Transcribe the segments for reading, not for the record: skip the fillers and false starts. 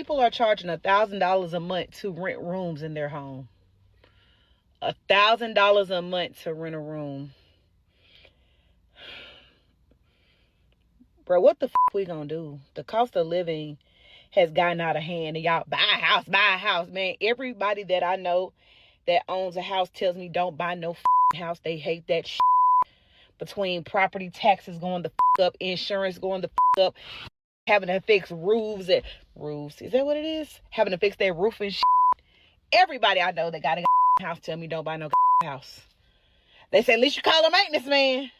People are charging $1,000 a month to rent rooms in their home. $1,000 a month to rent a room. Bro, what the we gonna do? The cost of living has gotten out of hand, and y'all buy a house, man. Everybody that I know that owns a house tells me don't buy no house. They hate that shit. Between property taxes going the up, insurance going the up, having to fix roofs. Is that what it is? Having to fix their roof and shit. Everybody I know that got a house tell me don't buy no house. They say at least you call a maintenance man.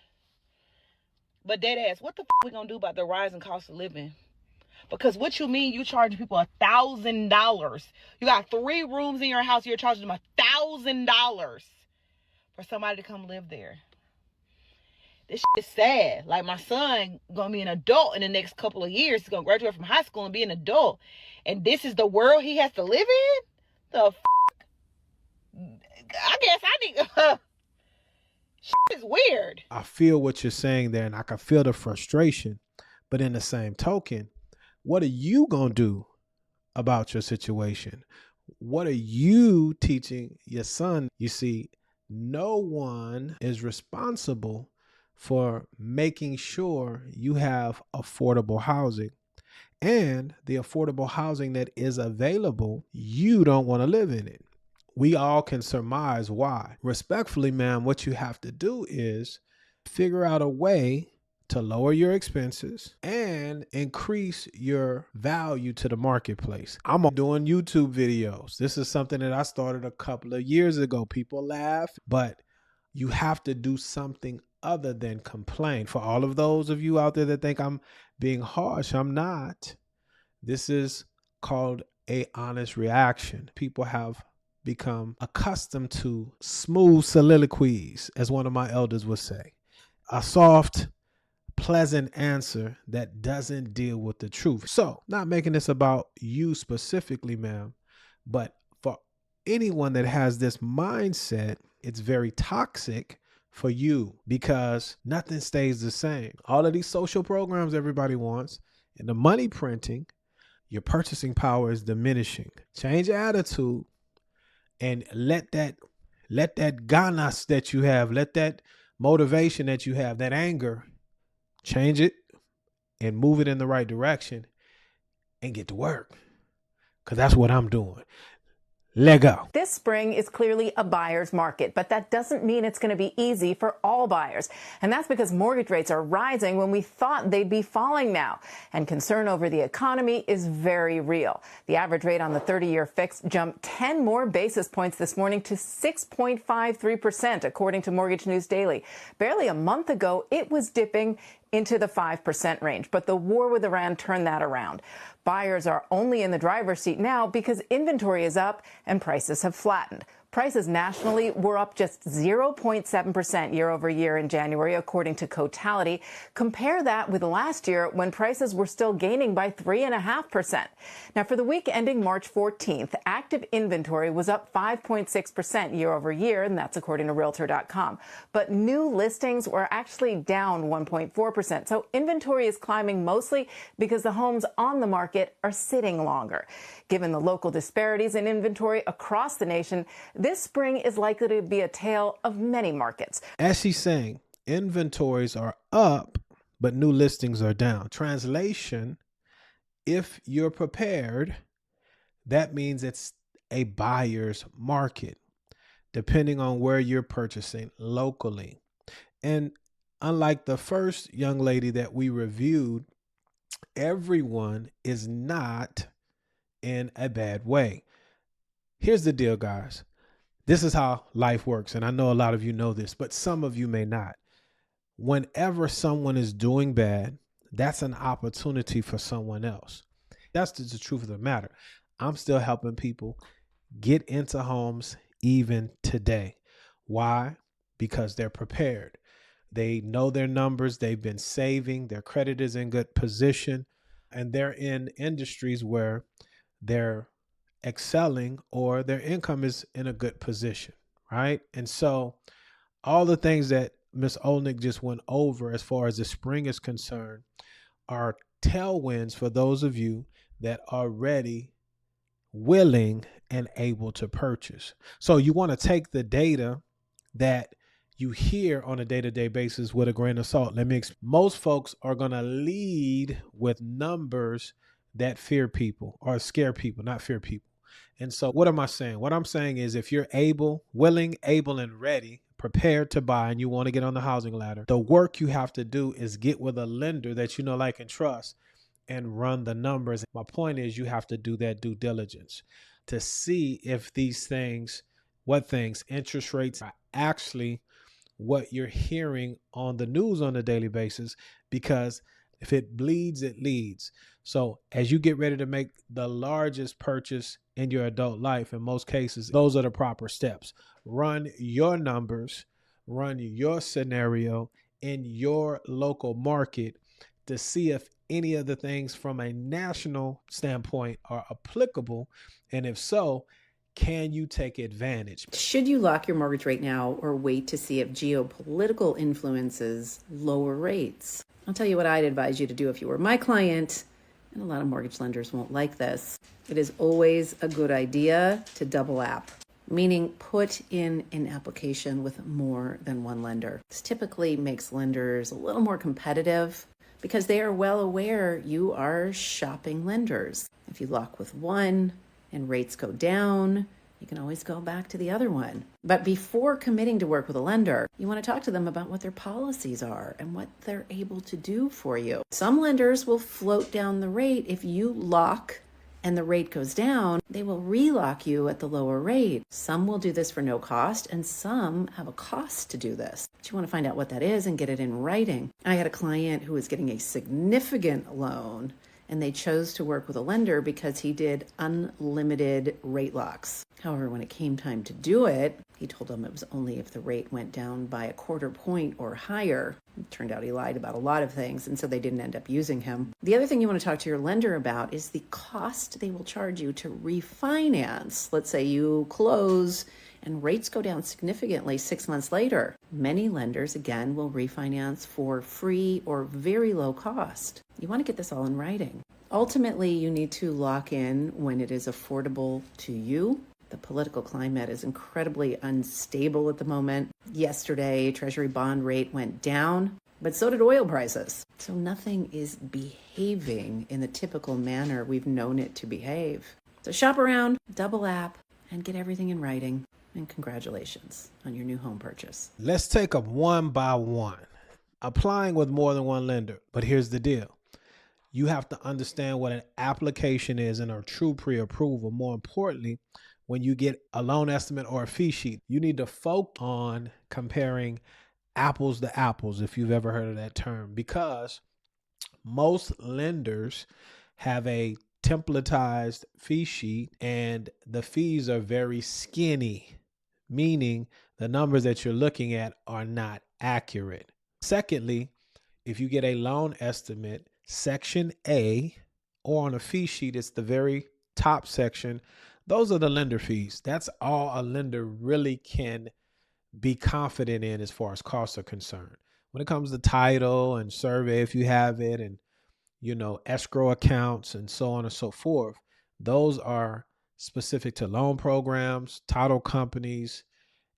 But dead ass, what the we gonna do about the rising cost of living? Because what you mean you charging people $1,000? You got 3 rooms in your house, you're charging them $1,000 for somebody to come live there. This shit is sad. Like, my son gonna be an adult in the next couple of years. He's gonna graduate from high school and be an adult. And this is the world he has to live in? The I guess I need... shit is weird. I feel what you're saying there, and I can feel the frustration. But in the same token, what are you going to do about your situation? What are you teaching your son? You see, no one is responsible for making sure you have affordable housing. And the affordable housing that is available, you don't want to live in it. We all can surmise why. Respectfully, ma'am, what you have to do is figure out a way to lower your expenses and increase your value to the marketplace. I'm doing YouTube videos. This is something that I started a couple of years ago. People laugh, but you have to do something other than complain. For all of those of you out there that think I'm being harsh, I'm not. This is called an honest reaction. People have become accustomed to smooth soliloquies, as one of my elders would say. A soft, pleasant answer that doesn't deal with the truth. So, not making this about you specifically, ma'am, but for anyone that has this mindset, it's very toxic for you because nothing stays the same. All of these social programs everybody wants and the money printing, your purchasing power is diminishing. Change your attitude and let that ganas that you have, let that motivation that you have, that anger, change it and move it in the right direction and get to work. Because that's what I'm doing. Let go. This spring is clearly a buyer's market, but that doesn't mean it's going to be easy for all buyers. And that's because mortgage rates are rising when we thought they'd be falling now. And concern over the economy is very real. The average rate on the 30-year fix jumped 10 more basis points this morning to 6.53%, according to Mortgage News Daily. Barely a month ago, it was dipping into the 5% range, but the war with Iran turned that around. Buyers are only in the driver's seat now because inventory is up and prices have flattened. Prices nationally were up just 0.7% year over year in January, according to Cotality. Compare that with last year when prices were still gaining by 3.5%. Now, for the week ending March 14th, active inventory was up 5.6% year over year, and that's according to Realtor.com. But new listings were actually down 1.4%. So inventory is climbing mostly because the homes on the market are sitting longer. Given the local disparities in inventory across the nation, this spring is likely to be a tale of many markets. As she's saying, inventories are up, but new listings are down. Translation, if you're prepared, that means it's a buyer's market, depending on where you're purchasing locally. And unlike the first young lady that we reviewed, everyone is not in a bad way. Here's the deal, guys. This is how life works. And I know a lot of you know this, but some of you may not. Whenever someone is doing bad, that's an opportunity for someone else. That's the truth of the matter. I'm still helping people get into homes even today. Why? Because they're prepared. They know their numbers. They've been saving. Their credit is in good position. And they're in industries where they're excelling or their income is in a good position, right? And so all the things that Ms. Olnick just went over as far as the spring is concerned are tailwinds for those of you that are ready, willing, and able to purchase. So you want to take the data that you hear on a day-to-day basis with a grain of salt. Most folks are going to lead with numbers that fear people or scare people, not fear people. And so what am I saying? What I'm saying is if you're able, willing, able, and ready, prepared to buy, and you want to get on the housing ladder, the work you have to do is get with a lender that you know, like, and trust and run the numbers. My point is you have to do that due diligence to see if these things, what things, interest rates are actually what you're hearing on the news on a daily basis, because if it bleeds, it leads. So as you get ready to make the largest purchase in your adult life, in most cases, those are the proper steps. Run your numbers, run your scenario in your local market to see if any of the things from a national standpoint are applicable. And if so, can you take advantage? Should you lock your mortgage rate now or wait to see if geopolitical influences lower rates? I'll tell you what I'd advise you to do if you were my client, and a lot of mortgage lenders won't like this. It is always a good idea to double app, meaning put in an application with more than one lender. This typically makes lenders a little more competitive because they are well aware you are shopping lenders. If you lock with one and rates go down, you can always go back to the other one. But before committing to work with a lender, you want to talk to them about what their policies are and what they're able to do for you. Some lenders will float down the rate. If you lock and the rate goes down, they will relock you at the lower rate. Some will do this for no cost, and some have a cost to do this. But you want to find out what that is and get it in writing. I had a client who was getting a significant loan, and they chose to work with a lender because he did unlimited rate locks. However, when it came time to do it, he told them it was only if the rate went down by a quarter point or higher. It turned out he lied about a lot of things, and so they didn't end up using him. The other thing you want to talk to your lender about is the cost they will charge you to refinance. Let's say you close and rates go down significantly 6 months later. Many lenders, again, will refinance for free or very low cost. You want to get this all in writing. Ultimately, you need to lock in when it is affordable to you. The political climate is incredibly unstable at the moment. Yesterday, Treasury bond rate went down, but so did oil prices. So nothing is behaving in the typical manner we've known it to behave. So shop around, double app, and get everything in writing. And congratulations on your new home purchase. Let's take them one by one. Applying with more than one lender. But here's the deal. You have to understand what an application is and a true pre-approval. More importantly, when you get a loan estimate or a fee sheet, you need to focus on comparing apples to apples, if you've ever heard of that term, because most lenders have a templatized fee sheet and the fees are very skinny, meaning the numbers that you're looking at are not accurate. Secondly, if you get a loan estimate, section A, or on a fee sheet, it's the very top section, those are the lender fees. That's all a lender really can be confident in as far as costs are concerned. When it comes to title and survey, if you have it, and escrow accounts and so on and so forth, those are specific to loan programs, title companies,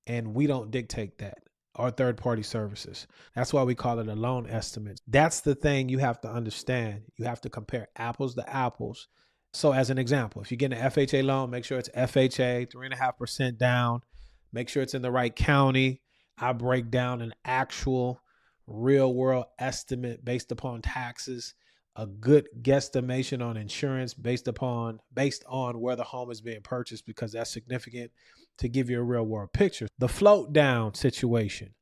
and we don't dictate that, or third-party services. That's why we call it a loan estimate. That's the thing you have to understand. You have to compare apples to apples. So as an example, if you're getting an FHA loan, make sure it's FHA, 3.5% down. Make sure it's in the right county. I break down an actual real world estimate based upon taxes, a good guesstimation on insurance based on where the home is being purchased, because that's significant to give you a real world picture. The float down situation.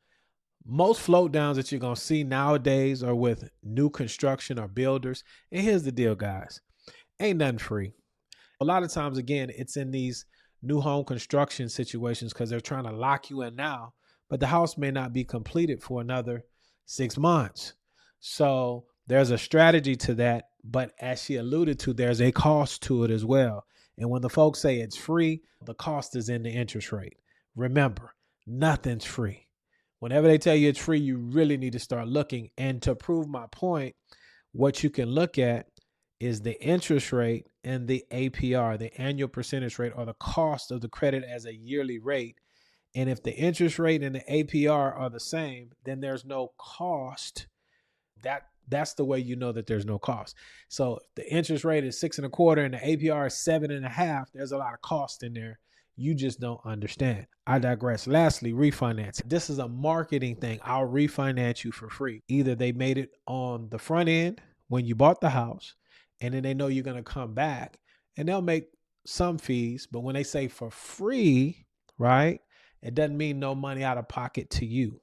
Most float downs that you're going to see nowadays are with new construction or builders. And here's the deal, guys. Ain't nothing free. A lot of times, again, it's in these new home construction situations because they're trying to lock you in now, but the house may not be completed for another 6 months. So there's a strategy to that, but as she alluded to, there's a cost to it as well. And when the folks say it's free, the cost is in the interest rate. Remember, nothing's free. Whenever they tell you it's free, you really need to start looking. And to prove my point, what you can look at is the interest rate in the APR, the annual percentage rate, or the cost of the credit as a yearly rate. And if the interest rate and the APR are the same, then there's no cost. That's the way you know that there's no cost. So if the interest rate is 6.25 and the APR is 7.5, there's a lot of cost in there. You just don't understand. I digress. Lastly, refinance. This is a marketing thing. I'll refinance you for free. Either they made it on the front end when you bought the house, and then they know you're going to come back, and they'll make some fees. But when they say for free, right, it doesn't mean no money out of pocket to you.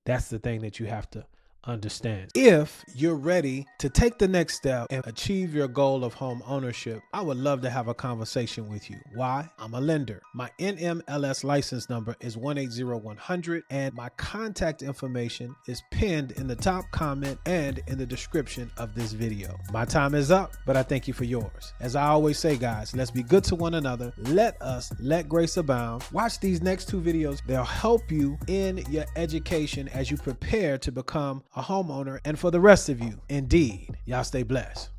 That's the thing that you have to understand. If you're ready to take the next step and achieve your goal of home ownership, I would love to have a conversation with you. Why? I'm a lender. My NMLS license number is 180100, and my contact information is pinned in the top comment and in the description of this video. My time is up, but I thank you for yours. As I always say, guys, let's be good to one another. Let grace abound. Watch these next 2 videos. They'll help you in your education as you prepare to become a homeowner. And for the rest of you, indeed, y'all stay blessed.